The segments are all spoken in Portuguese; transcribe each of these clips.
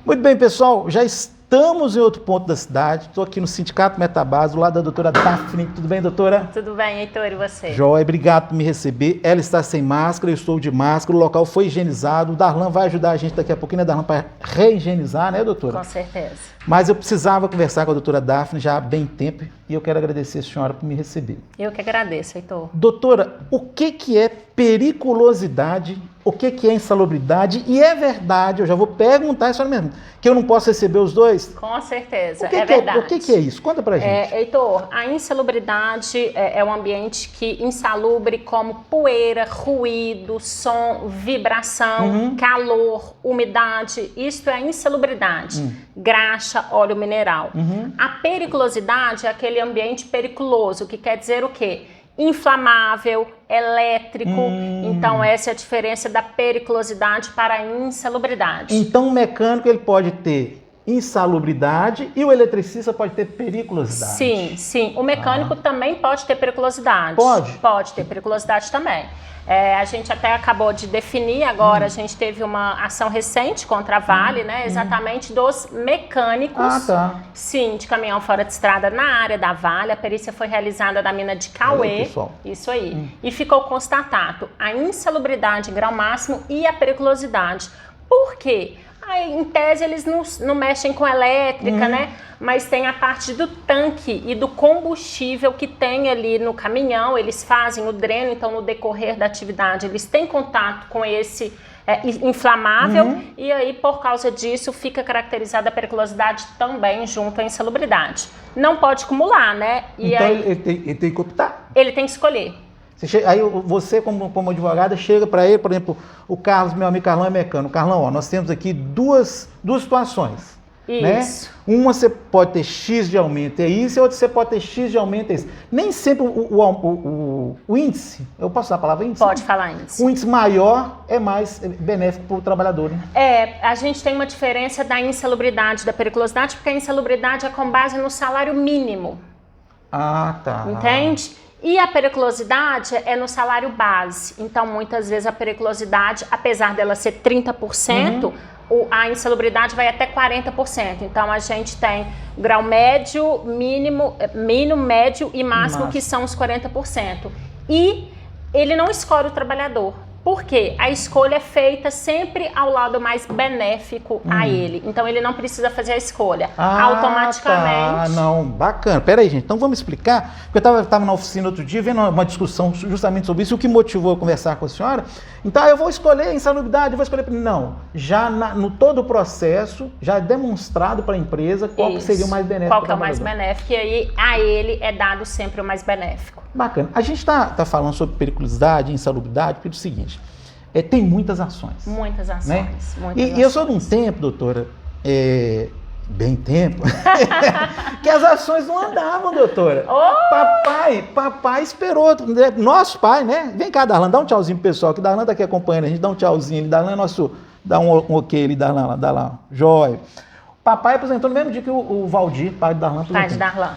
Muito bem, pessoal, já estamos em outro ponto da cidade. Estou aqui no Sindicato Metabase, do lado da doutora Daphne. Tudo bem, doutora? Tudo bem, Heitor, e você? Joia, obrigado por me receber. Ela está sem máscara, eu estou de máscara, o local foi higienizado. O Darlan vai ajudar a gente daqui a pouquinho, né, Darlan, para rehigienizar, né, doutora? Com certeza. Mas eu precisava conversar com a doutora Daphne já há bem tempo e eu quero agradecer a senhora por me receber. Eu que agradeço, Heitor. Doutora, o que é periculosidade? O que é insalubridade? E é verdade, eu já vou perguntar a senhora mesmo, que eu não posso receber os dois? Com certeza, É verdade. O que é isso? Conta pra gente. Heitor, a insalubridade é um ambiente que insalubre como poeira, ruído, som, vibração, calor, umidade. Isto é insalubridade. Graxa, óleo mineral. A periculosidade é aquele ambiente periculoso, que quer dizer o quê? Inflamável, elétrico. Então essa é a diferença da periculosidade para a insalubridade. Então o mecânico ele pode ter insalubridade e o eletricista pode ter periculosidade. Sim, sim. O mecânico também pode ter periculosidade. Pode? Pode ter periculosidade também. A gente até acabou de definir agora, a gente teve uma ação recente contra a Vale, né? Exatamente dos mecânicos, sim, de caminhão fora de estrada na área da Vale. A perícia foi realizada na mina de Cauê, isso aí, e ficou constatado a insalubridade em grau máximo e a periculosidade. Por quê? Aí, em tese, eles não mexem com elétrica, né? Mas tem a parte do tanque e do combustível que tem ali no caminhão. Eles fazem o dreno, então no decorrer da atividade eles têm contato com esse inflamável e aí por causa disso fica caracterizada a periculosidade também junto à insalubridade. Não pode acumular, né? E então aí, ele tem que optar? Ele tem que escolher. Aí você, como advogada, chega para ele, por exemplo, o Carlos, meu amigo Carlão é mecânico. Carlão, ó, nós temos aqui duas situações. Isso. Né? Uma você pode ter X de aumento, é isso, e outra você pode ter X de aumento, é isso. Nem sempre o índice, eu posso usar a palavra índice? Pode falar índice. O índice maior é mais benéfico para o trabalhador, né? A gente tem uma diferença da insalubridade, da periculosidade, porque a insalubridade é com base no salário mínimo. Ah, tá. Entende? E a periculosidade é no salário base. Então, muitas vezes a periculosidade, apesar dela ser 30%, a insalubridade vai até 40%. Então, a gente tem grau médio, mínimo, médio e máximo, que são os 40%. E ele não escolhe o trabalhador. Por quê? A escolha é feita sempre ao lado mais benéfico a ele. Então, ele não precisa fazer a escolha automaticamente. Não, bacana. Pera aí, gente. Então, vamos explicar. Porque eu estava na oficina outro dia, vendo uma discussão justamente sobre isso, o que motivou eu conversar com a senhora. Então, eu vou escolher a insalubridade, eu vou escolher... Não, já no todo o processo, já é demonstrado para a empresa qual que seria o mais benéfico. Qual que é o mais benéfico, e aí a ele é dado sempre o mais benéfico. Bacana. A gente está falando sobre periculosidade, insalubridade, pelo seguinte, tem muitas ações. Muitas ações. Né? Muitas ações. Eu sou de um tempo, doutora, bem tempo, que as ações não andavam, doutora. Papai esperou, nosso pai, né? Vem cá, Darlan, dá um tchauzinho pro pessoal, que Darlan tá aqui acompanhando, a gente dá um tchauzinho, Darlan é nosso, dá um ok, ele dá lá, jóia. Papai apresentou no mesmo dia que o Valdir, pai de Darlan. Pai de Darlan.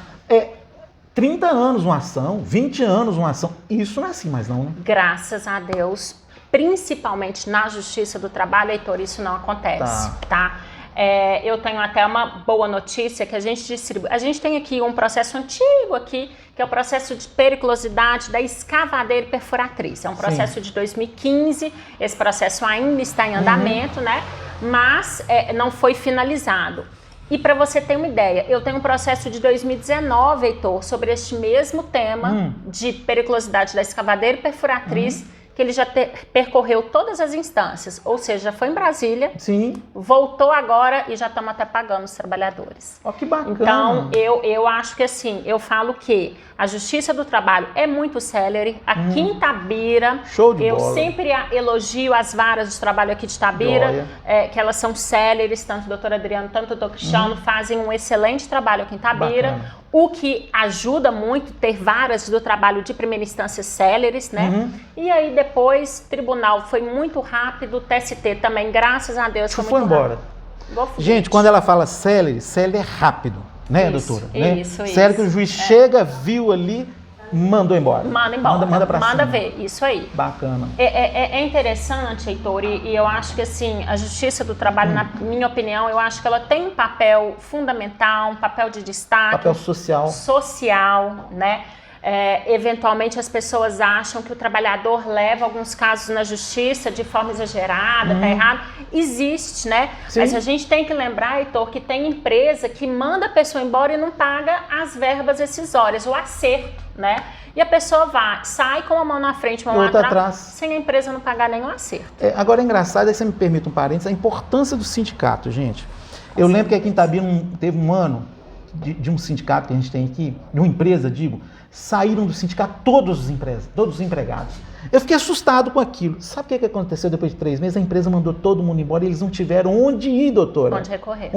30 anos uma ação, 20 anos uma ação, isso não é assim mais não, né? Graças a Deus, principalmente na Justiça do Trabalho, Heitor, isso não acontece, tá? Eu tenho até uma boa notícia que a gente distribui. A gente tem aqui um processo antigo aqui, que é o processo de periculosidade da escavadeira perfuratriz. É um processo de 2015, esse processo ainda está em andamento, né? Mas não foi finalizado. E para você ter uma ideia, eu tenho um processo de 2019, Heitor, sobre este mesmo tema de periculosidade da escavadeira perfuratriz, que ele já percorreu todas as instâncias, ou seja, já foi em Brasília, voltou agora e já estamos até pagando os trabalhadores. Que bacana. Então, eu acho que assim, eu falo que a Justiça do Trabalho é muito célere, aqui em Itabira, show de eu bola. sempre elogio as varas de trabalho aqui de Itabira, que elas são céleres, tanto o doutor Adriano, tanto o doutor Cristiano, fazem um excelente trabalho aqui em Itabira. Bacana. O que ajuda muito ter varas do trabalho de primeira instância céleres, né? E aí depois, tribunal foi muito rápido, o TST também, graças a Deus, foi muito embora. Rápido. Gente, quando ela fala célere é rápido, né, doutora? Isso. Célere que o juiz chega, viu ali, Mandou embora. Manda embora. Manda pra Manda cima. ver, isso aí. Bacana. É interessante, Heitor, e eu acho que assim, a Justiça do Trabalho, na minha opinião, eu acho que ela tem um papel fundamental, um papel de destaque. Papel social. Social, né? Eventualmente as pessoas acham que o trabalhador leva alguns casos na justiça de forma exagerada, tá errado. Existe, né? Sim. Mas a gente tem que lembrar, Heitor, que tem empresa que manda a pessoa embora e não paga as verbas rescisórias, o acerto, né? E a pessoa sai com uma mão na frente, uma mão atrás, sem a empresa não pagar nenhum acerto. Agora é engraçado, aí você me permite um parênteses, a importância do sindicato, gente. Eu lembro que aqui em Itabira teve um ano de um sindicato que a gente tem aqui, de uma empresa, saíram do sindicato todos os empregados. Eu fiquei assustado com aquilo. Sabe o que aconteceu depois de 3 meses? A empresa mandou todo mundo embora e eles não tiveram onde ir, doutora. Onde recorrer.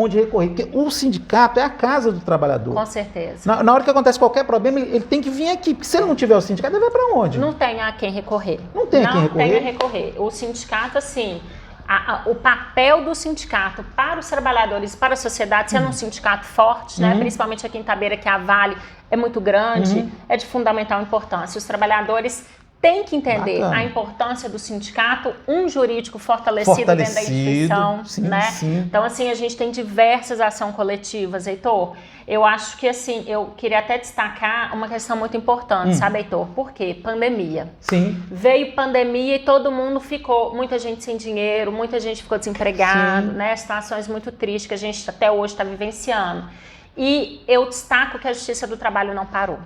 Porque o sindicato é a casa do trabalhador. Com certeza. Na hora que acontece qualquer problema, ele tem que vir aqui. Porque se ele não tiver o sindicato, ele vai para onde? Não tem a quem recorrer. Não tem a quem recorrer? Não tem a recorrer. O sindicato, assim... O papel do sindicato para os trabalhadores, para a sociedade, sendo um sindicato forte, né? Principalmente aqui em Itabira, que a Vale é muito grande, é de fundamental importância. Os trabalhadores têm que entender a importância do sindicato, um jurídico fortalecido dentro da instituição, né? Sim. Então, assim, a gente tem diversas ações coletivas, Heitor. Eu acho que, assim, eu queria até destacar uma questão muito importante, sabe, Heitor? Por quê? Pandemia. Sim. Veio pandemia e todo mundo muita gente sem dinheiro, muita gente ficou desempregado, né? Situações muito tristes que a gente até hoje está vivenciando. E eu destaco que a Justiça do Trabalho não parou.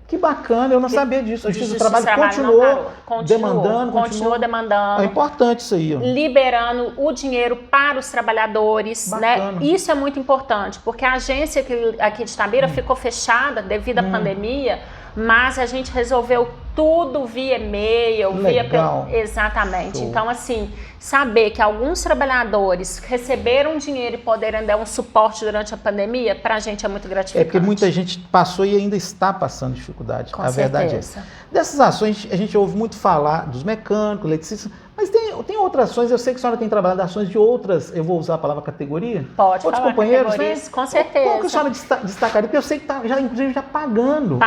Que bacana, eu não sabia disso. A Justiça do Trabalho continuou demandando. Continua demandando. É importante isso aí. Ó. Liberando o dinheiro para os trabalhadores, né? Isso é muito importante, porque a agência aqui de Itabira ficou fechada devido à pandemia, mas a gente resolveu tudo via e-mail, exatamente. Show. Então, assim, saber que alguns trabalhadores receberam dinheiro e poderem dar um suporte durante a pandemia, pra gente é muito gratificante. É porque muita gente passou e ainda está passando dificuldade. Com a verdade certeza. É essa. Dessas ações, a gente ouve muito falar dos mecânicos, eletricistas, mas tem outras ações, eu sei que a senhora tem trabalhado ações de outras, eu vou usar a palavra categoria? Pode outros falar companheiros, né? Com certeza. Qual que a senhora destacaria? Porque eu sei que inclusive já pagando.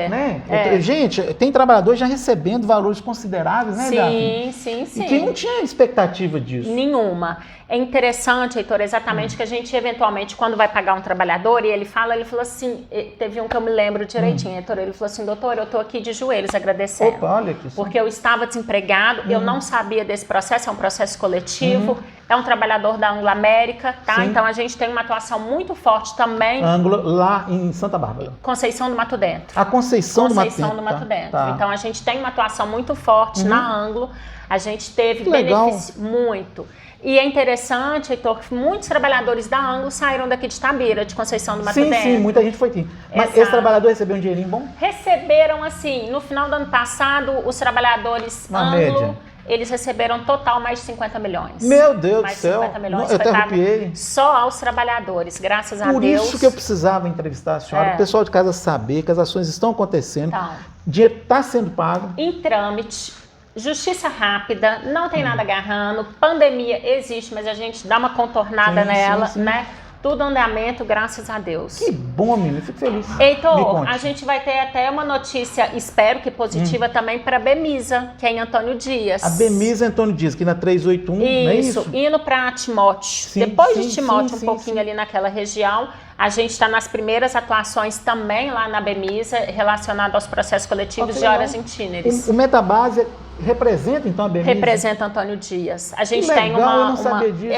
Né? Gente, tem trabalhadores já recebendo valores consideráveis, né, Daphne? Sim. E que não tinha expectativa disso. Nenhuma. É interessante, Heitor, exatamente que a gente eventualmente, quando vai pagar um trabalhador, e ele falou assim, teve um que eu me lembro direitinho, Heitor, ele falou assim, doutor, eu tô aqui de joelhos agradecendo. Opa, olha que porque eu estava desempregado, eu não sabia desse processo, é um processo coletivo, é um trabalhador da Anglo América, tá? Sim. Então a gente tem uma atuação muito forte também. Anglo, lá em Santa Bárbara. Conceição do Mato Dentro. A Conceição do Mato Dentro. Conceição do Mato Dentro. Tá. Então a gente tem uma atuação muito forte na Anglo, a gente teve benefício muito. E é interessante, Heitor, que muitos trabalhadores da Anglo saíram daqui de Itabira, de Conceição do Mato Dentro. Sim, muita gente foi aqui. Mas esse trabalhador recebeu um dinheirinho bom? Receberam, assim, no final do ano passado, os trabalhadores Anglo, eles receberam total mais de 50 milhões. Meu Deus do céu. 50 milhões eu até arrepiei. Só aos trabalhadores, graças a Deus. Por isso que eu precisava entrevistar a senhora, o pessoal de casa saber que as ações estão acontecendo, então, o dinheiro está sendo pago. Em trâmite. Justiça rápida, não tem nada agarrando, pandemia existe, mas a gente dá uma contornada nela, né? Tudo andamento, graças a Deus. Que bom, menino, fico feliz. Heitor, a gente vai ter até uma notícia, espero que positiva também, para a Bemisa, que é em Antônio Dias. A Bemisa Antônio Dias, aqui na 381, não é isso? Indo para Timóteo. Depois de Timóteo, um pouquinho ali naquela região, a gente está nas primeiras atuações também lá na Bemisa, relacionado aos processos coletivos de horas itineres. O Metabase representa, então, a Bemisa? Representa Antônio Dias. A gente tem eu não sabia disso.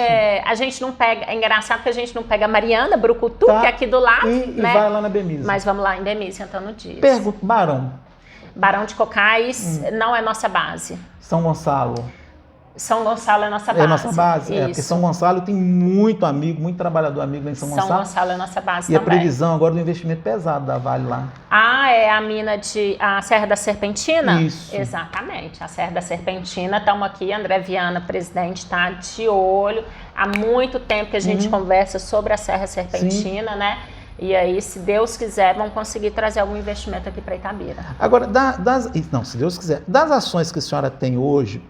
A gente não pega, é engraçado que a gente não pega a Mariana, Brucutu, que é aqui do lado, e vai lá na Bemisa. Mas vamos lá em Bemisa, Antônio Dias. Pergunta, Barão de Cocais não é nossa base. São Gonçalo é nossa base. É nossa base? Porque São Gonçalo tem muito amigo, muito trabalhador amigo lá em São Gonçalo. São Gonçalo é nossa base também. E a previsão agora do investimento pesado da Vale lá? É a mina a Serra da Serpentina? Isso. Exatamente, a Serra da Serpentina. Estamos aqui, André Viana, presidente, está de olho. Há muito tempo que a gente conversa sobre a Serra Serpentina, né? E aí, se Deus quiser, vão conseguir trazer algum investimento aqui para Itabira. Agora, se Deus quiser, das ações que a senhora tem hoje,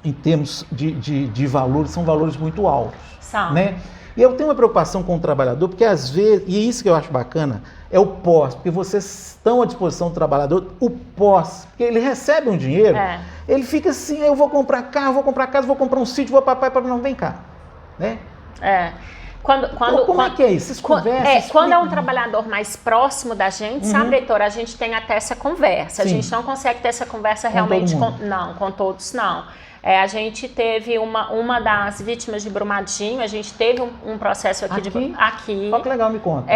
em termos de valores, são valores muito altos. São. Né? E eu tenho uma preocupação com o trabalhador, porque às vezes, e isso que eu acho bacana, é o pós, porque vocês estão à disposição do trabalhador, o pós, porque ele recebe um dinheiro, ele fica assim, eu vou comprar carro, vou comprar casa, vou comprar um sítio, vou papai, não, vem cá, né? Como é que é isso? Vocês conversam? Quando é um trabalhador mais próximo da gente, sabe, Heitor, a gente tem até essa conversa. Sim. A gente não consegue ter essa conversa realmente com todos, não. A gente teve uma das vítimas de Brumadinho, a gente teve um processo aqui. Olha que legal, me conta.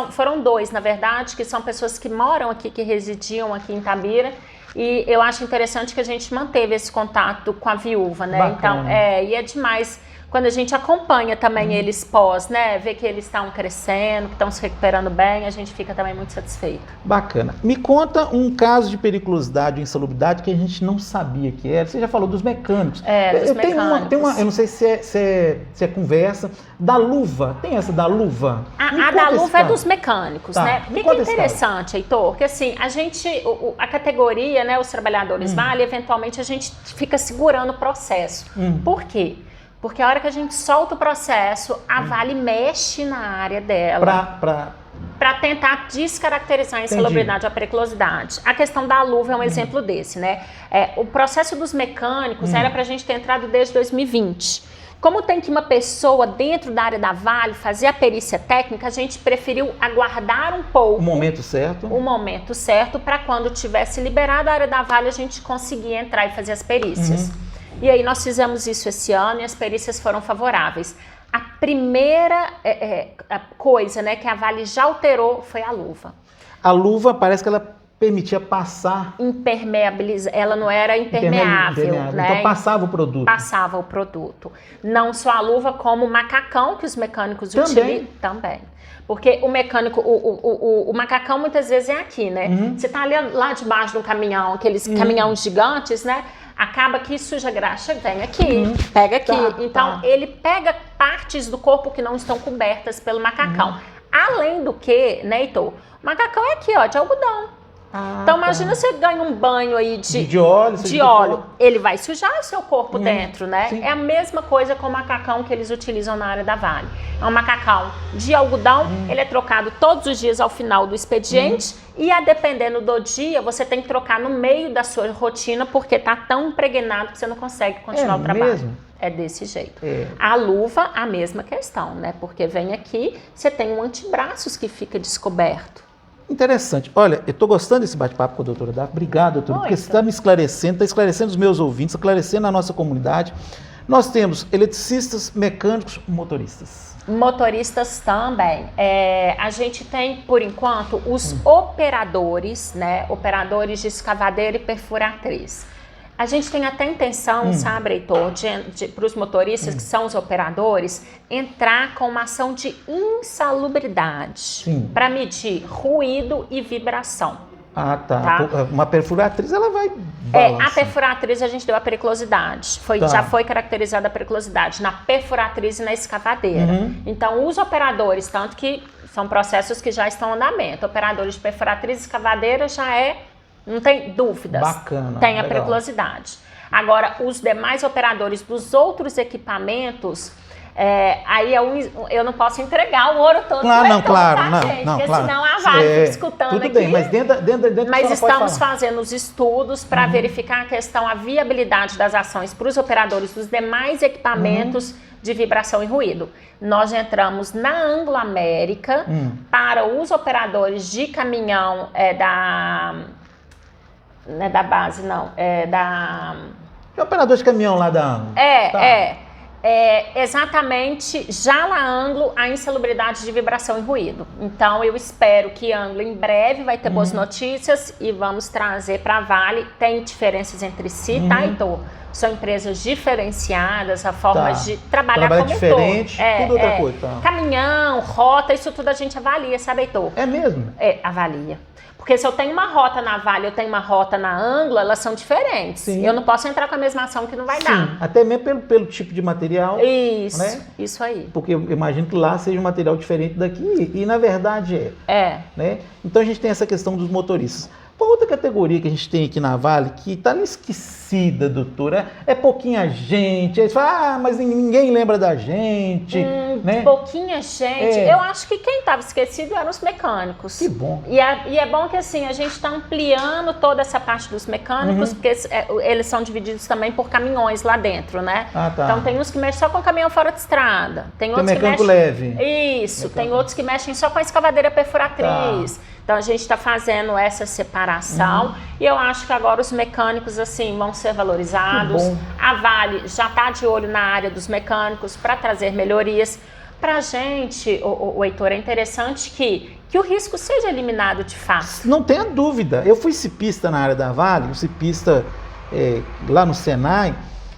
Foram 2, na verdade, que são pessoas que moram aqui, que residiam aqui em Itabira. E eu acho interessante que a gente manteve esse contato com a viúva, né? Bacana. Então, e é demais quando a gente acompanha também eles pós, né? Vê que eles estão crescendo, que estão se recuperando bem, a gente fica também muito satisfeito. Bacana. Me conta um caso de periculosidade ou insalubridade que a gente não sabia que era. Você já falou dos mecânicos. Dos mecânicos. Eu não sei se é conversa, da luva. Tem essa da luva? A da luva é dos mecânicos, né? O que é interessante, Heitor? Porque assim, a categoria, né, os trabalhadores Vale, eventualmente a gente fica segurando o processo. Por quê? Porque a hora que a gente solta o processo, a Vale mexe na área dela para tentar descaracterizar a insalubridade ou a periculosidade. A questão da luva é um exemplo desse, né? O processo dos mecânicos era para a gente ter entrado desde 2020. Como tem que uma pessoa dentro da área da Vale fazer a perícia técnica, a gente preferiu aguardar um pouco. O momento certo. O momento certo para quando tivesse liberado a área da Vale, a gente conseguir entrar e fazer as perícias. E aí nós fizemos isso esse ano e as perícias foram favoráveis. A primeira coisa, né, que a Vale já alterou foi a luva. A luva parece que ela permitia passar... Ela não era impermeável, né? Então passava o produto. Passava o produto. Não só a luva, como o macacão que os mecânicos utilizam. Também. Porque o mecânico, o macacão muitas vezes é aqui, né? Você tá ali lá debaixo do caminhão, aqueles caminhões gigantes, né? Acaba que suja graxa, vem aqui, pega aqui. Então, ele pega partes do corpo que não estão cobertas pelo macacão. Além do que, né, Heitor? O macacão é aqui, ó, de algodão. Então, imagina você ganha um banho aí de óleo. Ele vai sujar o seu corpo dentro, né? Sim. É a mesma coisa com o macacão que eles utilizam na área da Vale. É um macacão de algodão, ele é trocado todos os dias ao final do expediente e, a dependendo do dia, você tem que trocar no meio da sua rotina porque tá tão impregnado que você não consegue continuar o trabalho. Mesmo? É desse jeito. A luva, a mesma questão, né? Porque vem aqui, você tem um antebraços que fica descoberto. Interessante. Olha, eu estou gostando desse bate-papo com a doutora Daphne. Obrigado, doutora, porque você está me esclarecendo, está esclarecendo os meus ouvintes, esclarecendo a nossa comunidade. Nós temos eletricistas, mecânicos, motoristas. Motoristas também. A gente tem, por enquanto, os operadores, né? Operadores de escavadeira e perfuratriz. A gente tem até intenção, sabe, Heitor, para os motoristas, que são os operadores, entrar com uma ação de insalubridade para medir ruído e vibração. Tá. Uma perfuratriz, ela vai balançar. A perfuratriz a gente deu a periculosidade. Já foi caracterizada a periculosidade na perfuratriz e na escavadeira. Então, os operadores, tanto que são processos que já estão em andamento. Operadores de perfuratriz e escavadeira não tem dúvidas. Bacana. Tem a periculosidade. Agora, os demais operadores dos outros equipamentos, aí eu não posso entregar o ouro todo. Porque senão a Vale fica escutando tudo aqui. Bem, mas dentro mas estamos fazendo os estudos para verificar a viabilidade das ações para os operadores dos demais equipamentos de vibração e ruído. Nós entramos na Anglo América para os operadores de caminhão não é da base, não. É operador de caminhão lá da Anglo. Exatamente, já na Anglo, a insalubridade de vibração e ruído. Então, eu espero que Anglo em breve vai ter boas notícias e vamos trazer para a Vale. Tem diferenças entre si, tá, Heitor? São empresas diferenciadas, a forma de trabalhar como diferente, tudo outra coisa. Caminhão, rota, isso tudo a gente avalia, sabe, Heitor? É mesmo? Avalia. Porque se eu tenho uma rota na Vale, eu tenho uma rota na Anglo, elas são diferentes. Sim. Eu não posso entrar com a mesma ação que não vai dar. Até mesmo pelo tipo de material. Isso, né? Isso aí. Porque eu imagino que lá seja um material diferente daqui e na verdade né? Então a gente tem essa questão dos motoristas. Qual outra categoria que a gente tem aqui na Vale que está esquecida, doutora? É pouquinha gente, aí você fala, mas ninguém lembra da gente, né? Pouquinha gente. Eu acho que quem estava esquecido eram os mecânicos. Que bom. E é bom que assim, a gente está ampliando toda essa parte dos mecânicos, porque eles são divididos também por caminhões lá dentro, né? Ah, tá. Então tem uns que mexem só com caminhão fora de estrada. Tem outros mecânico que mexem... leve. Isso. Tem outros que mexem só com a escavadeira perfuratriz. Tá. Então a gente está fazendo essa separação e eu acho que agora os mecânicos assim vão ser valorizados. A Vale já está de olho na área dos mecânicos para trazer melhorias. Para a gente, o Heitor, é interessante que o risco seja eliminado de fato. Não tenha dúvida. Eu fui cipista na área da Vale, cipista lá no Senai,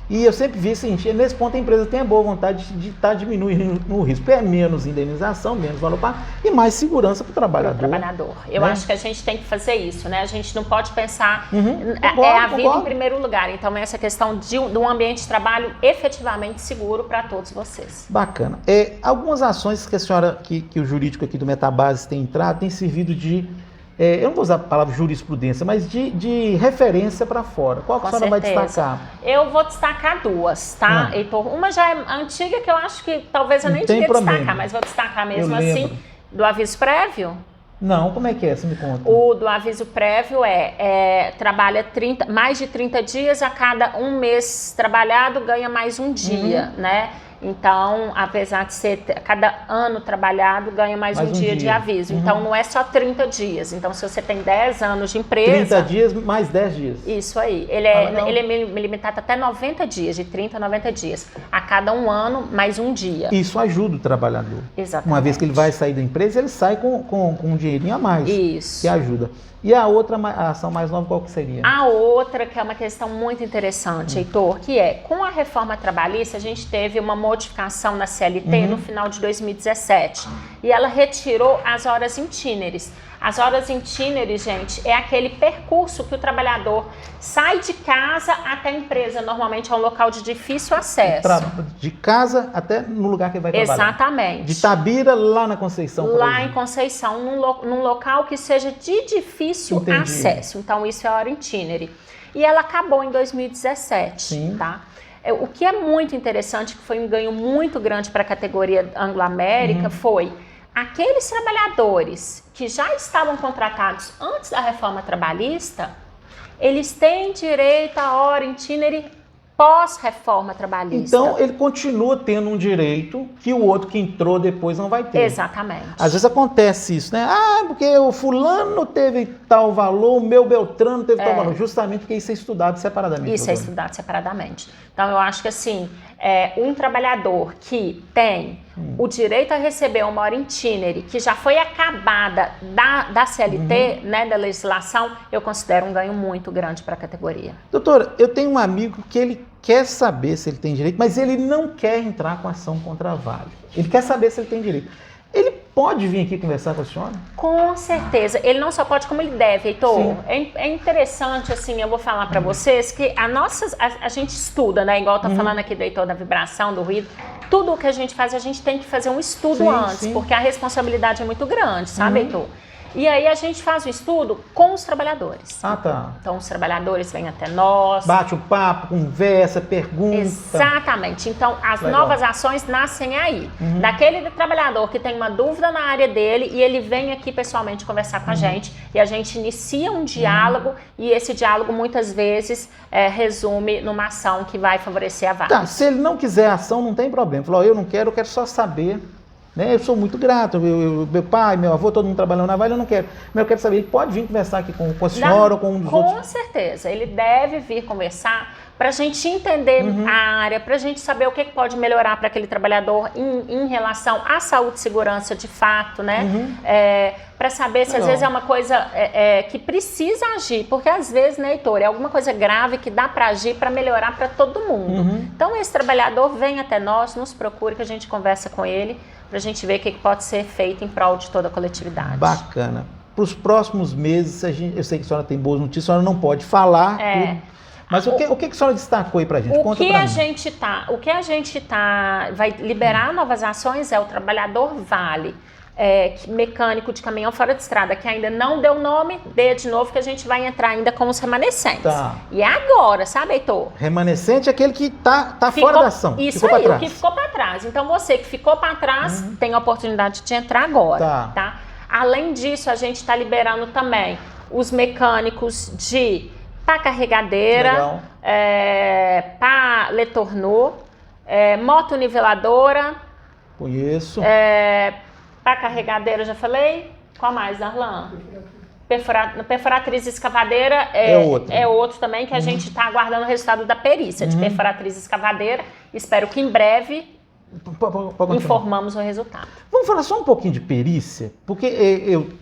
e eu sempre vi o seguinte, nesse ponto a empresa tem a boa vontade de estar diminuindo o risco. É menos indenização, menos valor pago e mais segurança para o trabalhador. Eu acho que a gente tem que fazer isso, né? A gente não pode pensar a vida em primeiro lugar. Então, essa questão de um ambiente de trabalho efetivamente seguro para todos vocês. Bacana. Algumas ações que a senhora, que o jurídico aqui do Metabase tem entrado, tem servido de... eu não vou usar a palavra jurisprudência, mas de referência para fora. Qual que a senhora vai destacar? Eu vou destacar duas, tá, Heitor? Uma já é antiga, que eu acho que talvez eu nem devia destacar, mas vou destacar mesmo assim, do aviso prévio. Não, como é que é? Você me conta. O do aviso prévio trabalha mais de 30 dias, a cada um mês trabalhado ganha mais um dia, né? Então, apesar de ser cada ano trabalhado, ganha mais um dia de aviso. Então, não é só 30 dias. Então, se você tem 10 anos de empresa... 30 dias mais 10 dias. Isso aí. Ele é limitado até 90 dias, de 30 a 90 dias. A cada um ano, mais um dia. Isso ajuda o trabalhador. Exatamente. Uma vez que ele vai sair da empresa, ele sai com um dinheirinho a mais. Isso. Que ajuda. E a outra a ação mais nova, qual que seria? A outra, que é uma questão muito interessante, Heitor, que com a reforma trabalhista, a gente teve uma modificação na CLT no final de 2017. E ela retirou as horas itineres. As horas itineres, gente, é aquele percurso que o trabalhador sai de casa até a empresa. Normalmente é um local de difícil acesso. De casa até no lugar que ele vai trabalhar. Exatamente. De Tabira lá na Conceição. Lá em Conceição, num local que seja de difícil acesso. Então, isso é a hora itinere. E ela acabou em 2017, Sim. tá? O que é muito interessante, que foi um ganho muito grande para a categoria Anglo-América, foi aqueles trabalhadores que já estavam contratados antes da reforma trabalhista, eles têm direito à hora itinere pós-reforma trabalhista. Então, ele continua tendo um direito que o outro que entrou depois não vai ter. Exatamente. Às vezes acontece isso, né? Porque o fulano teve tal valor, o meu Beltrano teve tal valor. Justamente porque isso é estudado separadamente. Isso é estudado separadamente. Então, eu acho que assim, um trabalhador que tem o direito a receber uma hora itinere, que já foi acabada da CLT, né, da legislação, eu considero um ganho muito grande para a categoria. Doutora, eu tenho um amigo que ele quer saber se ele tem direito, mas ele não quer entrar com ação contra a Vale. Ele quer saber se ele tem direito. Ele pode vir aqui conversar com a senhora? Com certeza. Ele não só pode, como ele deve, Heitor. É interessante, assim, eu vou falar para vocês que a gente estuda, né? Igual tá falando aqui do Heitor da vibração, do ruído. Tudo o que a gente faz, a gente tem que fazer um estudo antes, porque a responsabilidade é muito grande, sabe, Heitor? E aí a gente faz o estudo com os trabalhadores. Ah, tá. Então os trabalhadores vêm até nós. Bate o papo, conversa, pergunta. Exatamente. Então as novas ações nascem aí. Daquele trabalhador que tem uma dúvida na área dele e ele vem aqui pessoalmente conversar com a gente e a gente inicia um diálogo e esse diálogo muitas vezes resume numa ação que vai favorecer a Vale. Tá, se ele não quiser ação, não tem problema. Falou, eu não quero, eu quero só saber. Né? Eu sou muito grato, meu pai, meu avô, todo mundo trabalhando na Vale, eu não quero. Mas eu quero saber, ele pode vir conversar aqui com a senhora ou com um dos outros? Com certeza, ele deve vir conversar para a gente entender a área, para a gente saber o que pode melhorar para aquele trabalhador em relação à saúde e segurança de fato, né? Para saber se às vezes é uma coisa que precisa agir, porque às vezes, né, Heitor, é alguma coisa grave que dá para agir para melhorar para todo mundo. Então esse trabalhador vem até nós, nos procura, que a gente conversa com ele, para a gente ver o que pode ser feito em prol de toda a coletividade. Bacana. Para os próximos meses, eu sei que a senhora tem boas notícias, a senhora não pode falar tudo, mas o que a senhora destacou aí para a gente? O que a gente vai liberar novas ações é o trabalhador Vale mecânico de caminhão fora de estrada, que ainda não deu nome, dê de novo que a gente vai entrar ainda com os remanescentes. Tá. E é agora, sabe, Heitor? Remanescente é aquele que tá fora da ação. Isso ficou aí, pra o que ficou para trás. Então você que ficou para trás tem a oportunidade de entrar agora, tá? Além disso, a gente está liberando também os mecânicos de pá carregadeira, pá Letourneau, moto niveladora. Conheço. Pá carregadeira, já falei. Qual mais, Darlan? Perfuratriz escavadeira é outro também, que a gente está aguardando o resultado da perícia de perfuratriz escavadeira. Espero que em breve informamos o resultado. Vamos falar só um pouquinho de perícia, porque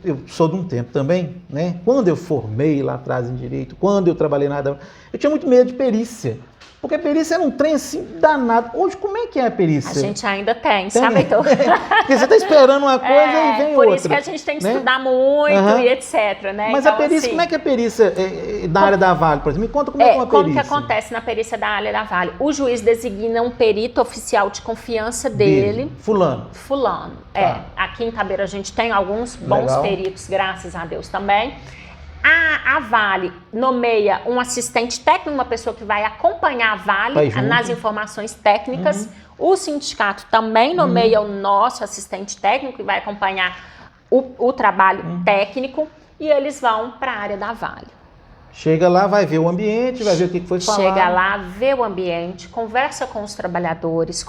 eu sou de um tempo também, né? Quando eu formei lá atrás em Direito, quando eu trabalhei na área, eu tinha muito medo de perícia. Porque a perícia era um trem assim danado. Hoje, como é que é a perícia? A gente ainda tem, sabe, Heitor? Porque você está esperando uma coisa e vem outra. Por isso que a gente tem que estudar muito e etc, né? Mas então, a perícia, assim, como é que é a perícia da área da Vale, por exemplo? Me conta como é uma perícia. Como que acontece na perícia da área da Vale? O juiz designa um perito oficial de confiança dele. Fulano. Tá. Aqui em Itabira a gente tem alguns bons peritos, graças a Deus também. A Vale nomeia um assistente técnico, uma pessoa que vai acompanhar a Vale nas informações técnicas. O sindicato também nomeia o nosso assistente técnico, que vai acompanhar o trabalho técnico, e eles vão para a área da Vale. Chega lá, vai ver o ambiente, vai ver o que foi falado. Chega lá, vê o ambiente, conversa com os trabalhadores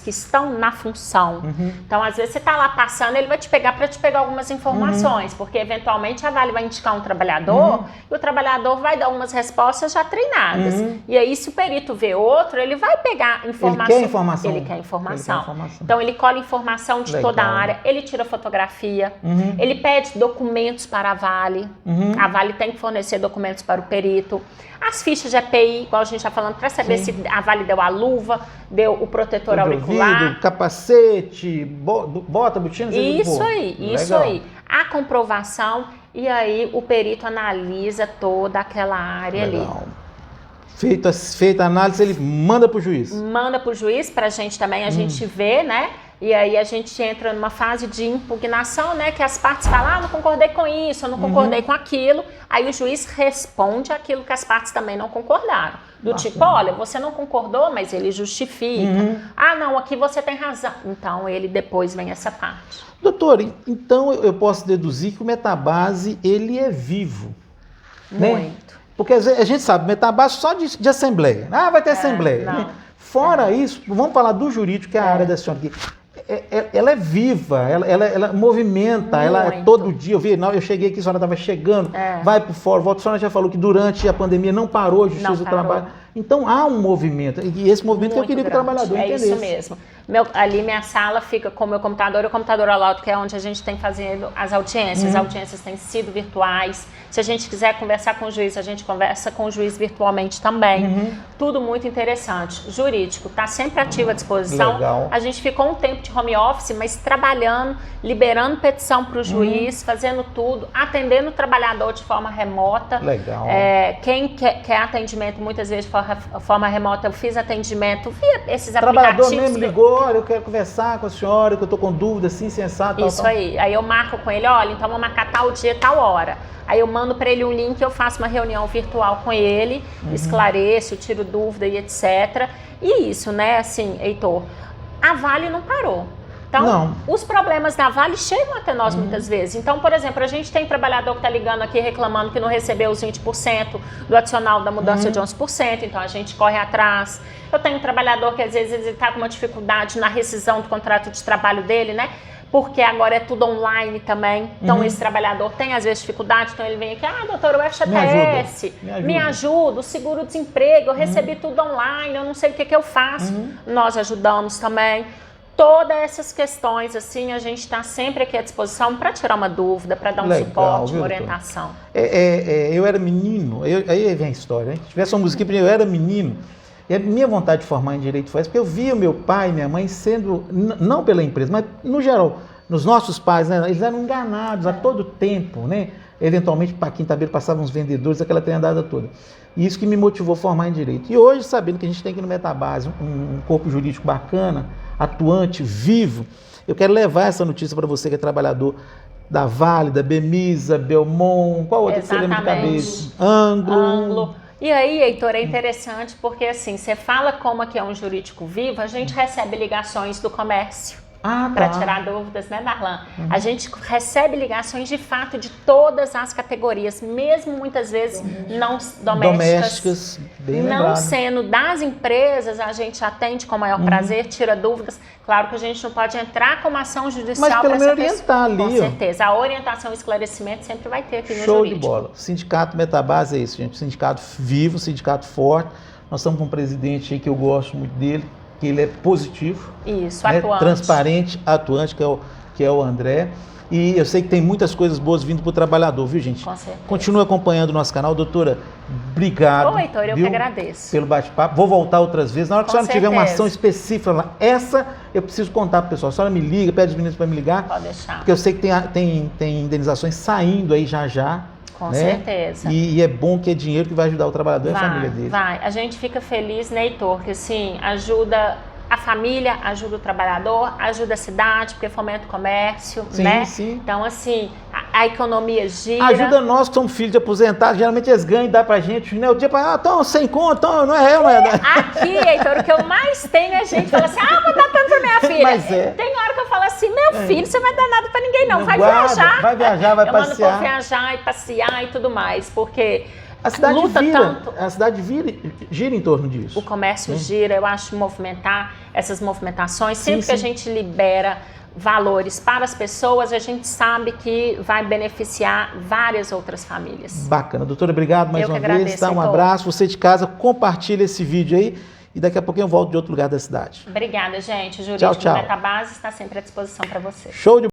que estão na função. Então, às vezes, você está lá passando, ele vai te pegar para te pegar algumas informações, porque, eventualmente, a Vale vai indicar um trabalhador e o trabalhador vai dar umas respostas já treinadas. E aí, se o perito vê outro, ele vai pegar informação. Ele quer informação. Então, ele colhe informação de toda a área, ele tira fotografia, ele pede documentos para a Vale. A Vale tem que fornecer documentos para o perito, as fichas de EPI, igual a gente está falando, para saber se a Vale deu a luva, deu o protetor auricular. Ouvido, capacete, bota, botina. Isso aí. A comprovação, e aí o perito analisa toda aquela área ali. Feita a análise, ele manda para o juiz. Manda para o juiz, para a gente também, a gente vê, né? E aí a gente entra numa fase de impugnação, né? Que as partes falam, não concordei com isso, eu não concordei com aquilo. Aí o juiz responde aquilo que as partes também não concordaram. Tipo, olha, você não concordou, mas ele justifica. Não, aqui você tem razão. Então, ele depois vem essa parte. Doutor, então eu posso deduzir que o Metabase, ele é vivo. Muito. Né? Porque a gente sabe, Metabase só de assembleia. Vai ter assembleia. Né? Fora isso, vamos falar do jurídico, que é a área da senhora aqui. Ela é viva, ela movimenta, ela é todo dia. Eu cheguei aqui, a senhora estava chegando, vai para o fórum, volta. A senhora já falou que durante a pandemia não parou a Justiça do Trabalho. Então há um movimento, e esse movimento que eu queria que o trabalhador entendesse. É isso mesmo. Ali minha sala fica com o meu computador e o computador ao lado, que é onde a gente tem fazendo as audiências. As audiências têm sido virtuais. Se a gente quiser conversar com o juiz, a gente conversa com o juiz virtualmente também. Tudo muito interessante. Jurídico está sempre ativo à disposição. Legal. A gente ficou um tempo de home office, mas trabalhando, liberando petição para o juiz, fazendo tudo, atendendo o trabalhador de forma remota. Legal. Quem quer atendimento, muitas vezes de forma remota, eu fiz atendimento via esses aplicativos. O trabalhador mesmo ligou, olha, eu quero conversar com a senhora, que eu estou com dúvida, assim, sensato. Isso aí. Aí eu marco com ele, olha, então vamos marcar tal dia, tal hora. Aí eu mando para ele um link, eu faço uma reunião virtual com ele, esclareço, tiro dúvida e etc. E isso, né, assim, Heitor, a Vale não parou. Então, os problemas da Vale chegam até nós muitas vezes. Então, por exemplo, a gente tem trabalhador que está ligando aqui reclamando que não recebeu os 20% do adicional da mudança de 11%, então a gente corre atrás. Eu tenho um trabalhador que às vezes ele está com uma dificuldade na rescisão do contrato de trabalho dele, né? Porque agora é tudo online também. Então, esse trabalhador tem, às vezes, dificuldade. Então, ele vem aqui, doutor, o FGTS, me ajuda, o seguro-desemprego, eu recebi tudo online, eu não sei o que eu faço. Nós ajudamos também. Todas essas questões, assim, a gente está sempre aqui à disposição para tirar uma dúvida, para dar um suporte, uma orientação. Eu era menino, aí vem a história, hein? Se tivesse uma musiquinha, eu era menino, e a minha vontade de formar em Direito foi essa, porque eu via meu pai e minha mãe sendo, não pela empresa, mas no geral, nos nossos pais, né, eles eram enganados a todo tempo, né? Eventualmente, para aqui em Itabira passavam uns vendedores, aquela treinadada toda. E isso que me motivou a formar em Direito. E hoje, sabendo que a gente tem aqui no Metabase um corpo jurídico bacana, atuante, vivo. Eu quero levar essa notícia para você que é trabalhador da Vale, da Bemisa, Belmont, qual outra que você lembra de cabeça? Anglo. E aí, Heitor, é interessante porque assim, você fala como aqui é um jurídico vivo, a gente recebe ligações do comércio. Para tirar dúvidas, né, Darlan? A gente recebe ligações de fato de todas as categorias, mesmo muitas vezes não domésticas, bem não lembrado. Sendo das empresas, a gente atende com o maior prazer, tira dúvidas. Claro que a gente não pode entrar com uma ação judicial. Mas pelo menos orientar ali. Com certeza. A orientação e esclarecimento sempre vai ter aqui no Show jurídico. De bola. Sindicato Metabase é isso, gente. Sindicato vivo, sindicato forte. Nós estamos com um presidente aí que eu gosto muito dele, que ele é positivo, isso, atuante. Transparente, atuante, que é o André. E eu sei que tem muitas coisas boas vindo para o trabalhador, viu, gente? Com certeza. Continue acompanhando o nosso canal. Doutora, obrigado. Ô, Heitor, eu que agradeço. Pelo bate-papo. Vou voltar outras vezes. Na hora que a senhora tiver uma ação específica lá, essa eu preciso contar para o pessoal. A senhora me liga, pede os meninos para me ligar. Pode deixar. Porque eu sei que tem indenizações saindo aí já. Com certeza. E é bom que é dinheiro que vai ajudar o trabalhador e a família dele. Vai. A gente fica feliz, né, Heitor, que assim, ajuda a família, ajuda o trabalhador, ajuda a cidade, porque fomenta o comércio, né? Sim. Então, assim, a economia gira. Ajuda nós que somos filhos de aposentados, geralmente eles ganham e dão pra gente, né? O dia para então, sem conta, não é eu, não é? Aqui, Heitor, o que eu mais tenho é gente que fala assim, vou dar tanto pra minha filha. Mas Tem hora que eu falo assim, meu filho, você vai dar nada pra ninguém não, vai viajar. Vai viajar, vai passear. Eu mando pra viajar e passear e tudo mais, porque... A cidade gira em torno disso. O comércio gira, eu acho movimentar essas movimentações. Sempre que a gente libera valores para as pessoas, a gente sabe que vai beneficiar várias outras famílias. Bacana. Doutora, obrigado mais uma vez. Um abraço. Você de casa, compartilha esse vídeo aí e daqui a pouquinho eu volto de outro lugar da cidade. Obrigada, gente. O Jurídico Metabase está sempre à disposição para você. Show de